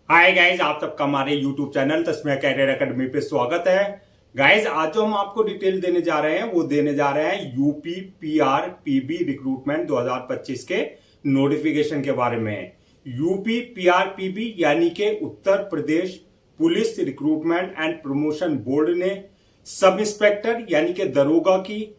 Hi guys, आप सबका हमारे YouTube channel Tasmiya career academy पे स्वागत है। गाइज, आज जो हम आपको डिटेल देने जा रहे हैं वो देने जा रहे हैं यूपी पीआर पीबी रिक्रूटमेंट 2025 के नोटिफिकेशन के बारे में। यूपी पीआर पीबी यानी कि Uttar Pradesh police recruitment and promotion board ने सब इंस्पेक्टर यानी कि दरोगा की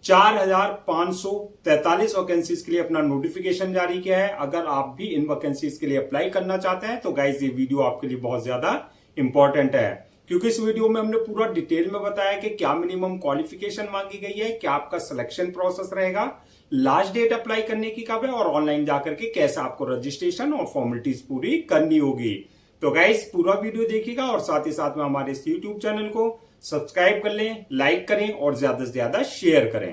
4,543 वैकेंसीज के लिए अपना नोटिफिकेशन जारी किया है। अगर आप भी इन वैकेंसीज के लिए अप्लाई करना चाहते हैं तो गाइज ये वीडियो आपके लिए बहुत ज्यादा इंपॉर्टेंट है, क्योंकि इस वीडियो में हमने पूरा डिटेल में बताया कि क्या मिनिमम क्वालिफिकेशन मांगी गई है, क्या आपका सिलेक्शन प्रोसेस रहेगा, लास्ट डेट अप्लाई करने की कब है और ऑनलाइन जाकर के कैसे आपको रजिस्ट्रेशन और फॉर्मेलिटीज पूरी करनी होगी। तो गाइज पूरा वीडियो देखिएगा और साथ ही साथ में हमारे इस यूट्यूब चैनल को सब्सक्राइब कर लें, लाइक करें और ज्यादा से ज्यादा शेयर करें।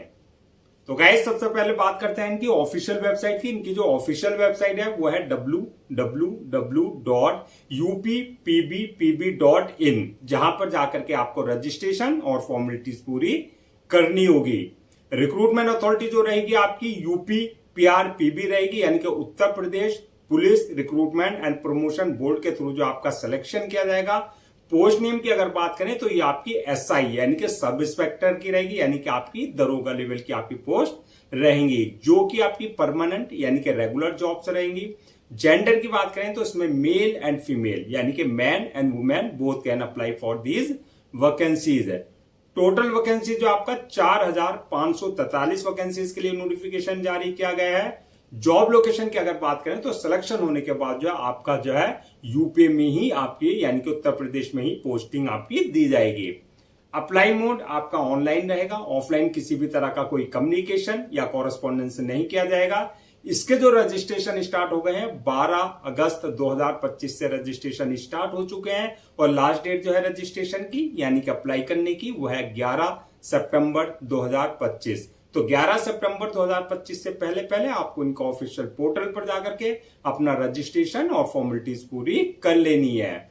तो गाइज सबसे पहले बात करते हैं इनकी ऑफिशियल वेबसाइट की। इनकी जो ऑफिशियल वेबसाइट है वो है www.uppbpb.in, जहां पर जाकर के आपको रजिस्ट्रेशन और फॉर्मेलिटीज पूरी करनी होगी। रिक्रूटमेंट अथॉरिटी जो रहेगी आपकी यूपी पीआरपीबी रहेगी, यानी कि Uttar Pradesh police recruitment and promotion board के थ्रू जो आपका सिलेक्शन किया जाएगा। पोस्ट नेम की अगर बात करें तो ये आपकी एसआई यानी कि सब इंस्पेक्टर की रहेगी, यानी कि आपकी दरोगा लेवल की आपकी पोस्ट रहेंगी, जो कि आपकी परमानेंट यानी कि रेगुलर जॉब्स रहेंगी। जेंडर की बात करें तो इसमें मेल एंड फीमेल यानी कि man and women both can apply for these vacancies है। टोटल वैकेंसी जो आपका 4,543 वैकेंसीज के लिए नोटिफिकेशन जारी किया गया है। जॉब लोकेशन की अगर बात करें तो सिलेक्शन होने के बाद जो है आपका जो है यूपी में ही आपकी यानी कि उत्तर प्रदेश में ही पोस्टिंग आपकी दी जाएगी। अप्लाई मोड आपका ऑनलाइन रहेगा, ऑफलाइन किसी भी तरह का कोई कम्युनिकेशन या कॉरेस्पॉन्डेंस नहीं किया जाएगा। इसके जो रजिस्ट्रेशन स्टार्ट हो गए हैं 12 अगस्त 2025 से रजिस्ट्रेशन स्टार्ट हो चुके हैं और लास्ट डेट जो है रजिस्ट्रेशन की यानी कि अप्लाई करने की वो है 11 सितंबर 2025। तो 11 सितंबर 2025 से पहले पहले आपको इनका ऑफिशियल पोर्टल पर जाकर के अपना रजिस्ट्रेशन और फॉर्मेलिटीज पूरी कर लेनी है।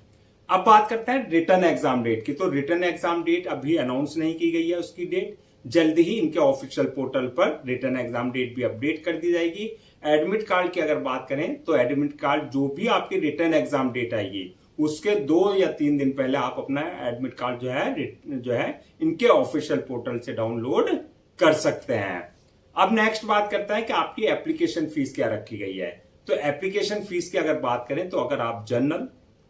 अब बात करते हैं रिटर्न एग्जाम डेट की। तो रिटर्न एग्जाम डेट अभी अनाउंस नहीं की गई है, उसकी डेट जल्दी ही इनके ऑफिशियल पोर्टल पर रिटर्न एग्जाम डेट भी अपडेट कर दी जाएगी। एडमिट कार्ड की अगर बात करें तो एडमिट कार्ड जो भी आपकी रिटर्न एग्जाम डेट आएगी उसके 2 या 3 दिन पहले आप अपना एडमिट कार्ड जो है इनके ऑफिशियल पोर्टल से डाउनलोड कर सकते हैं। अब नेक्स्ट बात करता है कि आपकी एप्लीकेशन फीस क्या रखी गई है। तो एप्लीकेशन फीस की अगर बात करें तो अगर आप जनरल,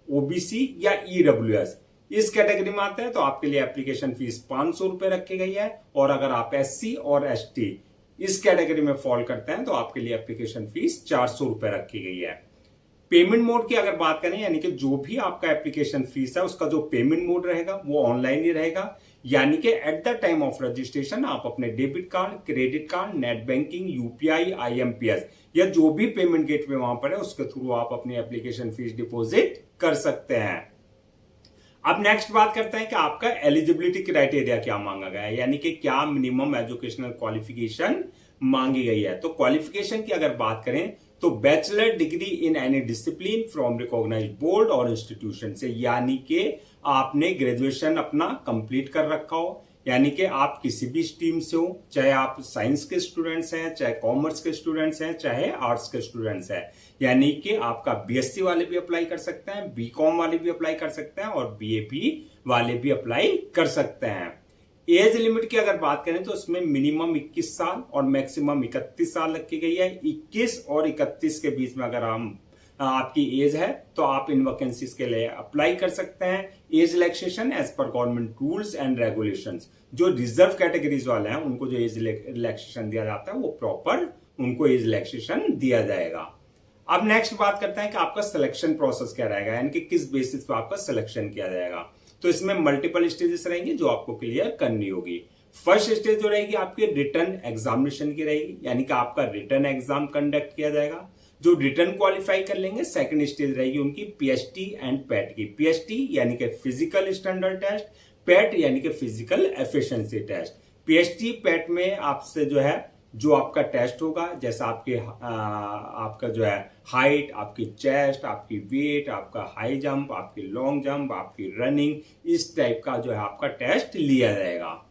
ओबीसी या ईडब्ल्यूएस इस कैटेगरी में आते हैं तो आपके लिए एप्लीकेशन फीस 500 रुपए रखी गई है, और अगर आप एससी और एसटी इस कैटेगरी में फॉल करते हैं तो आपके लिए एप्लीकेशन फीस 400 रुपए रखी गई है। पेमेंट मोड की अगर बात करें यानी कि जो भी आपका एप्लीकेशन फीस है उसका जो पेमेंट मोड रहेगा वो ऑनलाइन ही रहेगा, यानी कि at the time of registration आप अपने debit card, credit card, net banking, UPI, IMPS या जो भी पेमेंट गेटवे वहां पर है उसके थ्रू आप अपनी एप्लीकेशन फीस डिपॉजिट कर सकते हैं। अब नेक्स्ट बात करते हैं कि आपका एलिजिबिलिटी क्राइटेरिया क्या मांगा गया है, यानी कि क्या मिनिमम एजुकेशनल क्वालिफिकेशन मांगी गई है। तो क्वालिफिकेशन की अगर बात करें तो bachelor degree in any discipline from recognised board और इंस्टीट्यूशन से, यानी कि आपने ग्रेजुएशन अपना कंप्लीट कर रखा हो, यानी कि आप किसी भी स्ट्रीम से हो, चाहे आप साइंस के स्टूडेंट्स हैं, चाहे कॉमर्स के स्टूडेंट्स हैं, चाहे आर्ट्स के स्टूडेंट्स हैं, यानी कि आपका बीएससी वाले भी अप्लाई कर सकते हैं, बीकॉम वाले भी अप्लाई कर सकते हैं और बीएपी वाले भी अप्लाई कर सकते हैं। एज लिमिट की अगर बात करें तो इसमें मिनिमम 21 साल और मैक्सिमम 31 साल रखी गई है। 21 और 31 के बीच में अगर आपकी एज है तो आप इन वैकेंसीज के लिए अप्लाई कर सकते हैं। Age relaxation as per government rules and regulations, जो रिजर्व कैटेगरीज वाले हैं उनको जो एज रिलैक्सेशन दिया जाता है वो प्रॉपर उनको एज रिलैक्सेशन दिया जाएगा। अब नेक्स्ट बात करते हैं कि आपका सिलेक्शन प्रोसेस क्या रहेगा, यानी कि किस बेसिस पे आपका सिलेक्शन किया जाएगा। तो इसमें मल्टीपल स्टेजेस रहेंगे जो आपको क्लियर करनी होगी। फर्स्ट स्टेज जो रहेगी आपकी रिटर्न एग्जामिनेशन की रहेगी, यानी कि आपका रिटर्न एग्जाम कंडक्ट किया जाएगा। जो रिटर्न क्वालिफाई कर लेंगे सेकंड स्टेज रहेगी उनकी पीएचटी एंड पैट की। पीएचटी यानी कि फिजिकल स्टैंडर्ड टेस्ट, पैट यानी कि physical efficiency test. PHT PET में आपसे जो आपका टेस्ट होगा, जैसा आपका जो है हाइट, आपकी चेस्ट, आपकी वेट, आपका हाई जंप, आपकी लॉन्ग जंप, आपकी रनिंग, इस टाइप का जो है आपका टेस्ट लिया जाएगा।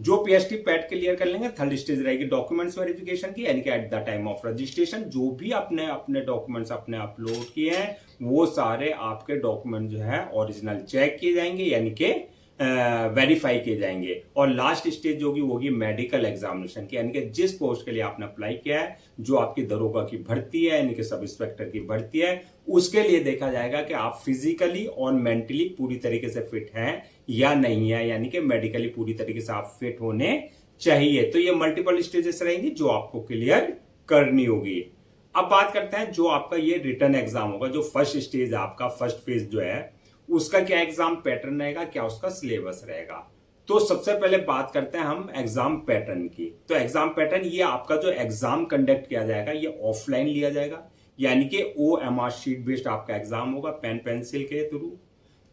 जो पीएचडी पैट क्लियर कर लेंगे, थर्ड स्टेज रहेगी डॉक्यूमेंट्स वेरिफिकेशन की, यानी कि at the time of registration जो भी अपने अपने डॉक्यूमेंट्स अपने अपलोड किए हैं वो सारे आपके डॉक्यूमेंट जो है ओरिजिनल चेक किए जाएंगे, यानी कि वेरीफाई किए जाएंगे। और लास्ट स्टेज जो होगी मेडिकल एग्जामिनेशन की, यानी कि जिस पोस्ट के लिए आपने अप्लाई किया है, जो आपकी दरोगा की भर्ती है यानी कि सब इंस्पेक्टर की भर्ती है, उसके लिए देखा जाएगा कि आप फिजिकली और मेंटली पूरी तरीके से फिट हैं या नहीं है, यानी कि मेडिकली पूरी तरीके से आप फिट होने चाहिए। तो ये मल्टीपल स्टेजेस रहेंगी जो आपको क्लियर करनी होगी। अब बात करते हैं जो आपका ये रिटर्न एग्जाम होगा, जो फर्स्ट स्टेज है आपका, फर्स्ट फेज जो है उसका क्या एग्जाम पैटर्न रहेगा, क्या उसका सिलेबस रहेगा। तो सबसे पहले बात करते हैं हम एग्जाम पैटर्न की। तो एग्जाम पैटर्न, ये आपका जो एग्जाम कंडक्ट किया जाएगा ये ऑफलाइन लिया जाएगा, यानी कि OMR शीट बेस्ड आपका एग्जाम होगा पेन पेंसिल के थ्रू।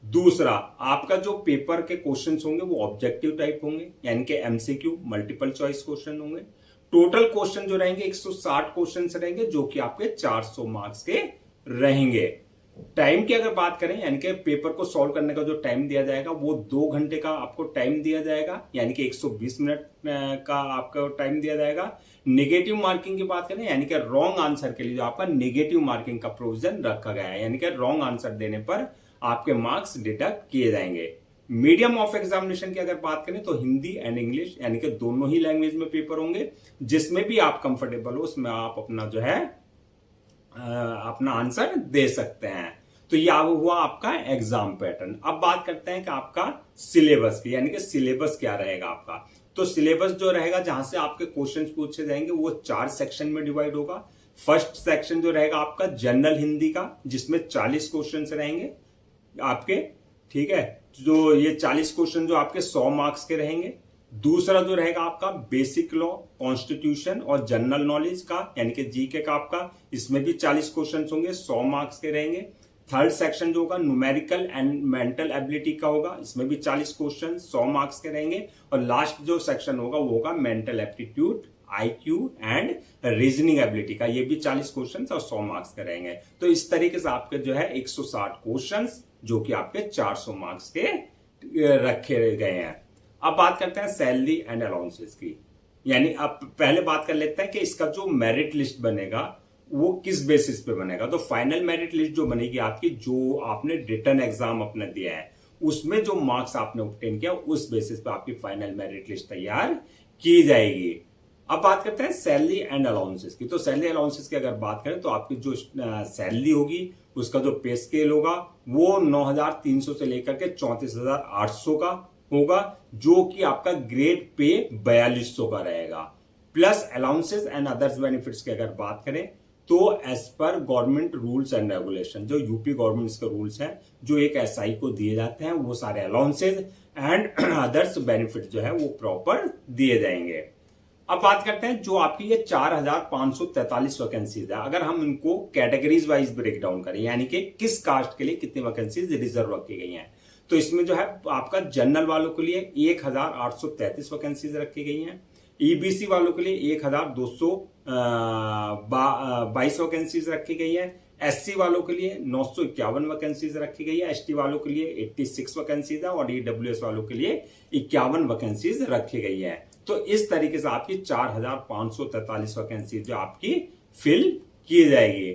दूसरा, आपका जो पेपर के क्वेश्चंस होंगे वो ऑब्जेक्टिव टाइप होंगे, यानी कि MCQ मल्टीपल चॉइस क्वेश्चन होंगे। टोटल क्वेश्चन जो रहेंगे 160 क्वेश्चन रहेंगे, जो कि आपके 400 मार्क्स के रहेंगे। टाइम की अगर बात करें, यानी कि पेपर को सॉल्व करने का जो टाइम दिया जाएगा वो 2 घंटे का आपको टाइम दिया जाएगा, यानी कि 120 मिनट का आपका टाइम दिया जाएगा। नेगेटिव मार्किंग की बात करें, यानी कि रॉन्ग आंसर के लिए जो आपका नेगेटिव मार्किंग का प्रोविजन रखा गया है, यानी कि रॉन्ग आंसर देने पर आपके मार्क्स डिडक्ट किए जाएंगे। मीडियम ऑफ एग्जामिनेशन की अगर बात करें तो हिंदी एंड इंग्लिश, यानी कि दोनों ही लैंग्वेज में पेपर होंगे। जिसमें भी आप कंफर्टेबल हो उसमें आप अपना जो है अपना आंसर दे सकते हैं। तो यह हुआ आपका एग्जाम पैटर्न। अब बात करते हैं कि आपका सिलेबस की, यानी कि सिलेबस क्या रहेगा आपका। तो सिलेबस जो रहेगा, जहां से आपके क्वेश्चंस पूछे जाएंगे, वो 4 सेक्शन में डिवाइड होगा। फर्स्ट सेक्शन जो रहेगा आपका जनरल हिंदी का, जिसमें 40 क्वेश्चन रहेंगे आपके, ठीक है। जो ये 40 क्वेश्चन जो आपके 100 मार्क्स के रहेंगे। दूसरा जो रहेगा आपका बेसिक लॉ, कॉन्स्टिट्यूशन और जनरल नॉलेज का, यानी कि जीके का आपका, इसमें भी 40 क्वेश्चन होंगे, 100 मार्क्स के रहेंगे। थर्ड सेक्शन जो होगा न्यूमेरिकल एंड मेंटल एबिलिटी का होगा, इसमें भी 40 क्वेश्चन 100 मार्क्स के रहेंगे। और लास्ट जो सेक्शन होगा वो होगा mental aptitude, IQ and reasoning ability का, ये भी 40 क्वेश्चन और 100 मार्क्स के रहेंगे। तो इस तरीके से आपके जो है 160 क्वेश्चन जो कि आपके 400 मार्क्स के रखे गए हैं। अब बात करते हैं सैलरी एंड अलाउंसेस की, यानी अब पहले बात कर लेते हैं कि इसका जो मेरिट लिस्ट बनेगा वो किस बेसिस पे बनेगा। तो फाइनल मेरिट लिस्ट जो बनेगी आपकी, जो आपने रिटर्न एग्जाम अपने दिया है उसमें जो मार्क्स आपने ऑब्टेन किया उस बेसिस पे आपकी फाइनल मेरिट लिस्ट तैयार की जाएगी। अब बात करते हैं सैलरी एंड अलाउंसेस की। तो सैलरी अलाउंसेस की अगर बात करें तो आपकी जो सैलरी होगी उसका जो पे स्केल होगा वो 9,300 से लेकर के 34,800 का होगा, जो कि आपका ग्रेड पे 4200 का रहेगा। Plus allowances and others benefits की अगर बात करें तो as per government rules and regulation, जो यूपी गवर्नमेंट के रूल्स हैं, जो एक SI को दिए जाते हैं, वो सारे अलाउंसेस एंड अदर्स बेनिफिट जो है वो प्रॉपर दिए जाएंगे। अब बात करते हैं जो आपकी ये 4,543 वैकेंसीज है, अगर हम इनको कैटेगरीज वाइज ब्रेक डाउन करें, यानी कि किस कास्ट के लिए कितनी वैकेंसीज रिजर्व रखी गई हैं, तो इसमें जो है आपका जनरल वालों के लिए 1,833 वैकेंसीज रखी गई हैं। EBC वालों के लिए 1,222 वैकेंसीज रखी गई है। SC वालों के लिए 951 वैकेंसीज रखी गई है। ST वालों के लिए 86 वैकेंसीज है और EWS वालों के लिए 51 वैकेंसीज रखी गई है। तो इस तरीके से आपकी 4,543 वैकेंसी जो आपकी फिल की जाएगी।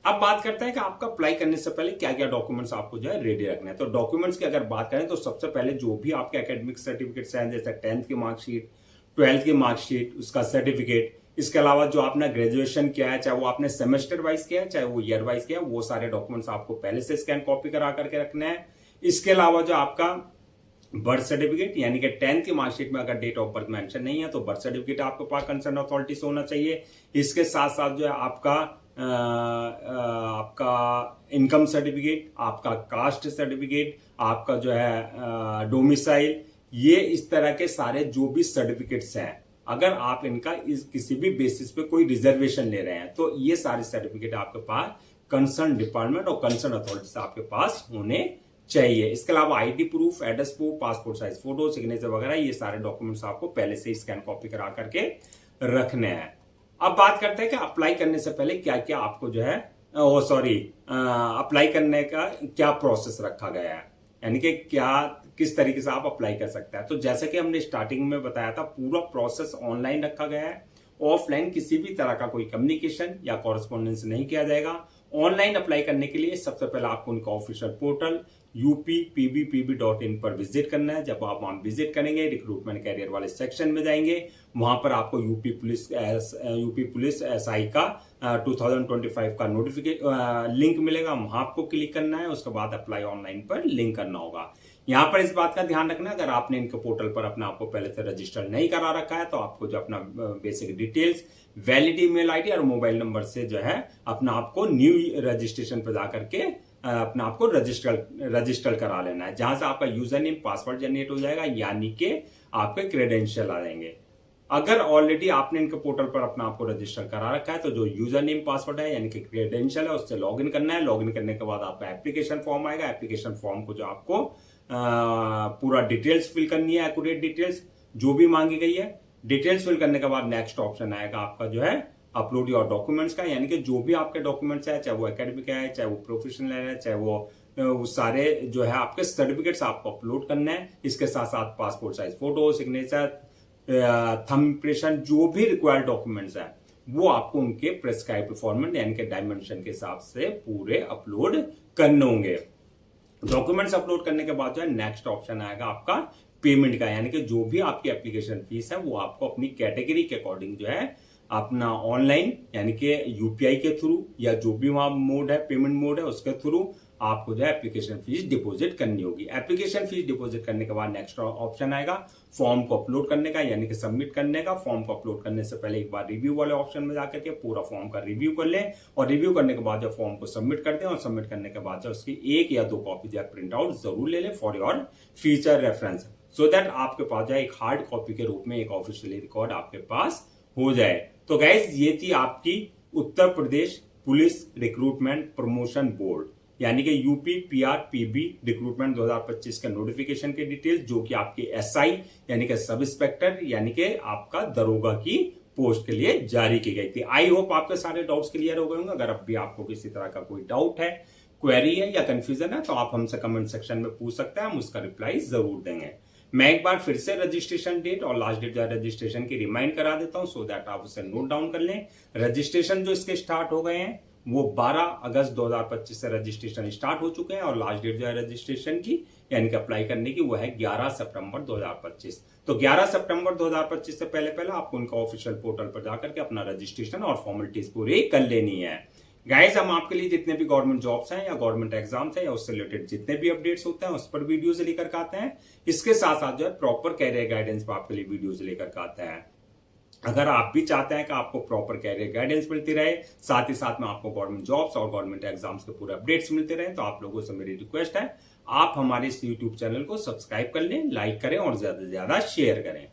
अब बात करते हैं कि आपका अप्लाई करने से पहले क्या क्या डॉक्यूमेंट्स आपको जो है रेडी रखना है। तो डॉक्यूमेंट्स की अगर बात करें तो सबसे पहले जो भी आपके एकेडमिक सर्टिफिकेट्स हैं, जैसे 10th की मार्कशीट, 12th की मार्कशीट, उसका सर्टिफिकेट, इसके अलावा जो आपने ग्रेजुएशन किया है, चाहे वो आपने सेमेस्टर वाइज किया है चाहे वो ईयर वाइज किया है, वो सारे डॉक्यूमेंट्स आपको पहले से स्कैन कॉपी करा करके रखना है। इसके अलावा जो आपका बर्थ सर्टिफिकेट, यानी कि 10th की मार्कशीट में अगर डेट ऑफ बर्थ मेंशन नहीं है तो बर्थ सर्टिफिकेट आपके पास कंसर्न अथॉरिटी से होना चाहिए। इसके साथ साथ जो है आपका इनकम सर्टिफिकेट, आपका कास्ट सर्टिफिकेट, आपका जो है डोमिसाइल, ये इस तरह के सारे जो भी सर्टिफिकेट्स हैं, अगर आप इनका किसी भी बेसिस पे कोई रिजर्वेशन ले रहे हैं तो ये सारे सर्टिफिकेट आपके पास कंसर्न डिपार्टमेंट और कंसर्न अथॉरिटी से आपके पास होने चाहिए। इसके अलावा ID proof, address proof, passport size photo, signature वगैरह, ये सारे डॉक्यूमेंट्स आपको पहले से स्कैन कॉपी करा करके रखने हैं। अब बात करते हैं कि अप्लाई करने से पहले क्या क्या आपको जो है अप्लाई करने का क्या प्रोसेस रखा गया है। यानी कि क्या किस तरीके से आप अप्लाई कर सकते हैं। तो जैसे कि हमने स्टार्टिंग में बताया था, पूरा प्रोसेस ऑनलाइन रखा गया है, ऑफलाइन किसी भी तरह का कोई कम्युनिकेशन या कॉरेस्पॉन्डेंस नहीं किया जाएगा। ऑनलाइन अप्लाई करने के लिए सबसे पहले आपको उनका ऑफिशियल पोर्टल uppbpb.in पर विजिट करना है। जब आप वहां विजिट करेंगे, रिक्रूटमेंट कैरियर वाले सेक्शन में जाएंगे, वहां पर आपको यूपी पुलिस एसआई का 2025 का नोटिफिकेशन लिंक मिलेगा, वहां आपको क्लिक करना है। उसके बाद अप्लाई ऑनलाइन पर लिंक करना होगा। यहां पर इस बात का ध्यान रखना, अगर आपने इनके पोर्टल पर अपना आपको पहले से रजिस्टर नहीं करा रखा है, तो आपको जो अपना basic details, valid email ID और मोबाइल नंबर से जो है अपना आपको न्यू रजिस्ट्रेशन पर जाकर के अपना आपको रजिस्टर करा लेना है, जहां से आपका यूजर नेम पासवर्ड जनरेट हो जाएगा, यानी कि आपके क्रेडेंशियल आ जाएंगे। अगर ऑलरेडी आपने इनके पोर्टल पर अपना आपको रजिस्टर करा रखा है, तो जो यूजर नेम पासवर्ड है यानी कि क्रेडेंशियल है, उससे लॉगिन करना है। लॉगिन करने के बाद आपका एप्लीकेशन फॉर्म आएगा। एप्लीकेशन फॉर्म को जो आपको पूरा डिटेल्स फिल करनी है, एक्यूरेट डिटेल्स जो भी मांगी गई है। डिटेल्स फिल करने के बाद नेक्स्ट ऑप्शन आएगा आपका जो है अपलोड योर डॉक्यूमेंट्स का, यानी कि जो भी आपके डॉक्यूमेंट्स है, चाहे वो एकेडमिक है, चाहे वो प्रोफेशनल है, चाहे वो सारे जो है आपके सर्टिफिकेट्स आपको अपलोड करने हैं। इसके साथ साथ passport size photo, signature, thumb impression, जो भी रिक्वायर्ड डॉक्यूमेंट्स है वो आपको उनके प्रेस्क्राइब्ड फॉर्मेट यानी कि डायमेंशन के हिसाब से पूरे अपलोड करने होंगे। डॉक्यूमेंट्स अपलोड करने के बाद जो है नेक्स्ट ऑप्शन आएगा आपका पेमेंट का, यानी कि जो भी आपकी एप्लीकेशन फीस है वो आपको अपनी कैटेगरी के अकॉर्डिंग जो है अपना ऑनलाइन यानी कि यूपीआई के थ्रू या जो भी वहां मोड है, पेमेंट मोड है, उसके थ्रू आपको जो है एप्लीकेशन फीस डिपॉजिट करनी होगी। एप्लीकेशन फीस डिपॉजिट करने के बाद नेक्स्ट ऑप्शन आएगा फॉर्म को अपलोड करने का, यानी कि सबमिट करने का। फॉर्म को अपलोड करने से पहले एक बार रिव्यू वाले ऑप्शन में जाकर के पूरा फॉर्म का रिव्यू कर लें, और रिव्यू करने के बाद जब फॉर्म को सबमिट कर दें, और सबमिट करने के बाद उसकी एक या दो कॉपी जो है प्रिंट आउट जरूर ले लें for your future reference, so that आपके पास जो है एक हार्ड कॉपी के रूप में एक ऑफिशियली रिकॉर्ड आपके पास हो जाए। तो गाइस, ये थी आपकी उत्तर Pradesh police recruitment promotion board यानी कि यूपी पीआरपीबी रिक्रूटमेंट 2025 के नोटिफिकेशन के डिटेल्स, जो कि आपके एसआई यानी कि सब इंस्पेक्टर यानी कि आपका दरोगा की पोस्ट के लिए जारी की गई थी। आई होप आपके सारे डाउट्स क्लियर हो गए होंगे। अगर अब भी आपको किसी तरह का कोई डाउट है, क्वेरी है या कंफ्यूजन है, तो आप हमसे कमेंट सेक्शन में पूछ सकते हैं, हम उसका रिप्लाई जरूर देंगे। मैं एक बार फिर से रजिस्ट्रेशन डेट और लास्ट डेट रजिस्ट्रेशन की रिमाइंड करा देता हूं, सो दैट आप उसे नोट डाउन कर लें। रजिस्ट्रेशन जो इसके स्टार्ट हो गए हैं वो 12 अगस्त 2025 से रजिस्ट्रेशन स्टार्ट हो चुके हैं, और लास्ट डेट जो है रजिस्ट्रेशन की यानी कि अप्लाई करने की वो है 11 सितंबर 2025। तो 11 सितंबर 2025 से पहले आपको उनका ऑफिशियल पोर्टल पर जाकर के अपना रजिस्ट्रेशन और फॉर्मेलिटीज पूरी कर लेनी है। गाइस, हम आपके लिए जितने भी गवर्नमेंट जॉब्स हैं या गवर्नमेंट एग्जाम्स हैं या उससे रिलेटेड जितने भी अपडेट्स होते हैं उस पर वीडियोस लेकर के आते हैं। इसके साथ साथ जो है प्रॉपर कैरियर गाइडेंस पर आपके लिए वीडियोस लेकर के आते हैं। अगर आप भी चाहते हैं कि आपको प्रॉपर कैरियर गाइडेंस मिलती रहे, साथ ही साथ में आपको गवर्नमेंट जॉब्स और गवर्नमेंट एग्जाम्स के पूरे अपडेट्स मिलते रहे, तो आप लोगों से मेरी रिक्वेस्ट है आप हमारे इस यूट्यूब चैनल को सब्सक्राइब कर लें, लाइक करें और ज्यादा से ज्यादा शेयर करें।